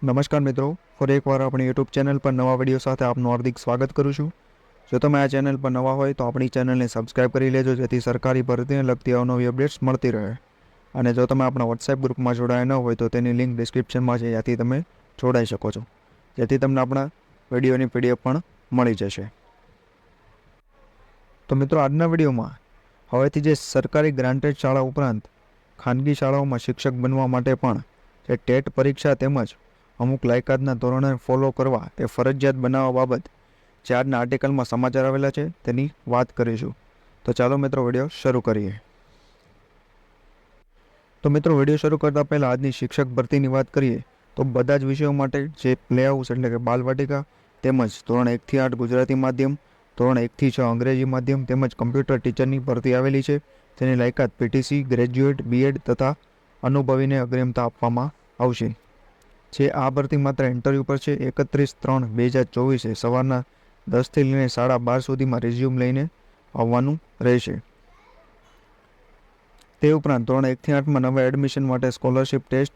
નમસ્કાર મિત્રો, ફરી એકવાર આપણી યુટ્યુબ ચેનલ પર નવા વિડીયો સાથે આપનું હાર્દિક સ્વાગત કરું છું। જો તમે આ ચેનલ પર નવા હોય તો આપણી ચેનલને સબસ્ક્રાઇબ કરી લેજો, જેથી સરકારી ભરતીને લગતી અવનવી અપડેટ્સ મળતી રહે। અને જો તમે આપણા વોટ્સએપ ગ્રુપમાં જોડાયા ન હોય તો તેની લિંક ડિસ્ક્રિપ્શનમાં છે, ત્યાંથી તમે જોડાઈ શકો છો, જેથી તમને આપણા વિડીયોની પીડીએફ પણ મળી જશે। તો મિત્રો, આજના વિડીયોમાં હવેથી જે સરકારી ગ્રાન્ટેડ શાળા ઉપરાંત ખાનગી શાળાઓમાં શિક્ષક બનવા માટે પણ જે ટેટ પરીક્ષા તેમજ અમુક લાયકાતના ધોરણો ફોલો કરવા એ ફરજિયાત બનાવવા બાબત જે આજના આર્ટિકલમાં સમાચાર આવેલા છે તેની વાત કરીશું। તો ચાલો મિત્રો, વિડીયો શરૂ કરીએ। તો મિત્રો, વિડીયો શરૂ કરતાં પહેલાં આજની શિક્ષક ભરતીની વાત કરીએ તો બધા જ વિષયો માટે જે પ્લે હાઉસ એટલે કે બાલવાટિકા તેમજ ધોરણ 1 થી 8 ગુજરાતી માધ્યમ, ધોરણ 1 થી 6 અંગ્રેજી માધ્યમ તેમજ કમ્પ્યુટર ટીચરની ભરતી આવેલી છે, જેની લાયકાત પીટીસી, ગ્રેજ્યુએટ, બીએડ તથા અનુભવીને અગ્રિમતા આપવામાં આવશે। જે આ ભરતી માત્ર ઇન્ટરવ્યૂ પર છે। 31/3/2024 સવારના 10 થી લઈને 12:30 સુધીમાં રિઝ્યુમ લઈને આવવાનું રહેશે। તે ઉપરાંત ધોરણ 1 થી 8માં નવા એડમિશન માટે સ્કોલરશિપ ટેસ્ટ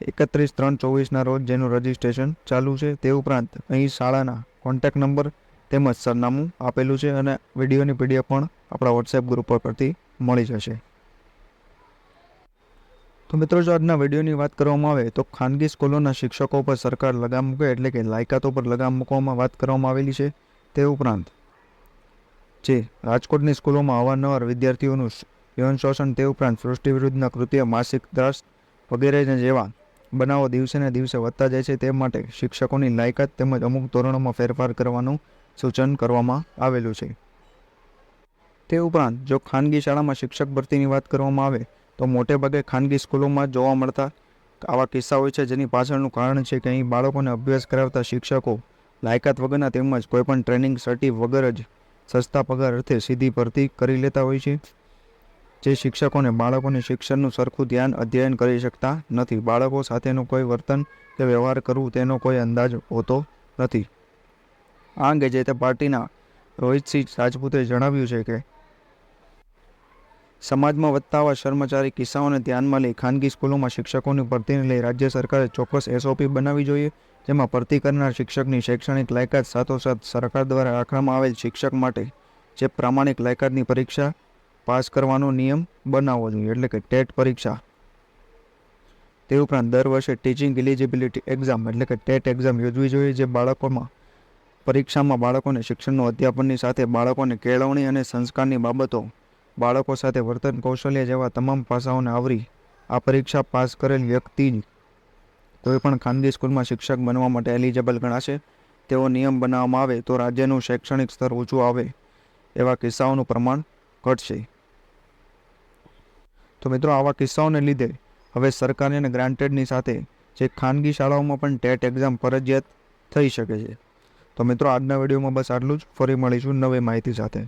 31/3/24ના રોજ જેનું રજિસ્ટ્રેશન ચાલુ છે। તે ઉપરાંત અહીં શાળાના કોન્ટેક્ટ નંબર તેમજ સરનામું આપેલું છે અને વિડીયોની પીડીએફ પણ આપણા વોટ્સએપ ગ્રુપ પરથી મળી જશે। તો મિત્રો, જો આજના વિડીયોની વાત કરવામાં આવે તો ખાનગી સ્કૂલોના શિક્ષકો પર સરકાર લગામ મૂકે એટલે કે લાયકાતો પર લગામ મૂકવામાં વાત કરવામાં આવેલી છે। તે ઉપરાંત જે રાજકોટની સ્કૂલોમાં અવારનવાર વિદ્યાર્થીઓનું યૌન શોષણ, તે ઉપરાંત સૃષ્ટિ વિરુદ્ધના કૃત્ય, માનસિક ત્રાસ વગેરે જેવા બનાવો દિવસે ને દિવસે વધતા જાય છે, તે માટે શિક્ષકોની લાયકાત તેમજ અમુક ધોરણોમાં ફેરફાર કરવાનું સૂચન કરવામાં આવેલું છે। તે ઉપરાંત જો ખાનગી શાળામાં શિક્ષક ભરતીની વાત કરવામાં આવે તો મોટે ભાગે ખાનગી સ્કૂલોમાં જોવા મળતા આવા કિસ્સા હોય છે, જેની પાછળનું કારણ છે કે અહીં બાળકોને અભ્યાસ કરાવતા શિક્ષકો લાયકાત વગરના તેમજ કોઈપણ ટ્રેનિંગ સર્ટિ વગર જ સસ્તા પગાર અર્થે સીધી ભરતી કરી લેતા હોય છે, જે શિક્ષકોને બાળકોને શિક્ષણનું સરખું ધ્યાન અધ્યયન કરી શકતા નથી। બાળકો સાથેનું કોઈ વર્તન કે વ્યવહાર કરવું તેનો કોઈ અંદાજ હોતો નથી। આ અંગે જે તે પાર્ટીના રોહિતસિંહ રાજપૂતે જણાવ્યું છે કે સમાજમાં વધતા આવા શર્મચારી કિસ્સાઓને ધ્યાનમાં લઈ ખાનગી સ્કૂલોમાં શિક્ષકોની ભરતીને લઈ રાજ્ય સરકારે ચોક્કસ એસઓપી બનાવવી જોઈએ, જેમાં ભરતી કરનાર શિક્ષકની શૈક્ષણિક લાયકાત સાથોસાથ સરકાર દ્વારા રાખવામાં આવેલ શિક્ષક માટે જે પ્રામાણિક લાયકાતની પરીક્ષા પાસ કરવાનો નિયમ બનાવવો જોઈએ, એટલે કે ટેટ પરીક્ષા। તે ઉપરાંત દર વર્ષે ટીચિંગ એલિજિબિલિટી એક્ઝામ એટલે કે ટેટ એક્ઝામ યોજવી જોઈએ, જે પરીક્ષામાં બાળકોને શિક્ષણનું અધ્યાપનની સાથે બાળકોને કેળવણી અને સંસ્કારની બાબતો, બાળકો સાથે વર્તન કૌશલ્ય જેવા તમામ પાસાઓને આવરી આ પરીક્ષા પાસ કરેલ વ્યક્તિ કોઈ પણ ખાનગી સ્કૂલમાં શિક્ષક બનવા માટે એલિજિબલ ગણાશે। તેવો નિયમ બનાવવામાં આવે તો રાજ્યનું શૈક્ષણિક સ્તર ઊંચું આવે એવા કિસ્સાઓનું પ્રમાણ ઘટશે। તો મિત્રો, આવા કિસ્સાઓને લીધે હવે સરકારી અને ગ્રાન્ટેડની સાથે જે ખાનગી શાળાઓમાં પણ ટેટ એક્ઝામ ફરજિયાત થઈ શકે છે। તો મિત્રો, આજના વિડીયોમાં બસ આટલું જ। ફરી મળીશું નવી માહિતી સાથે।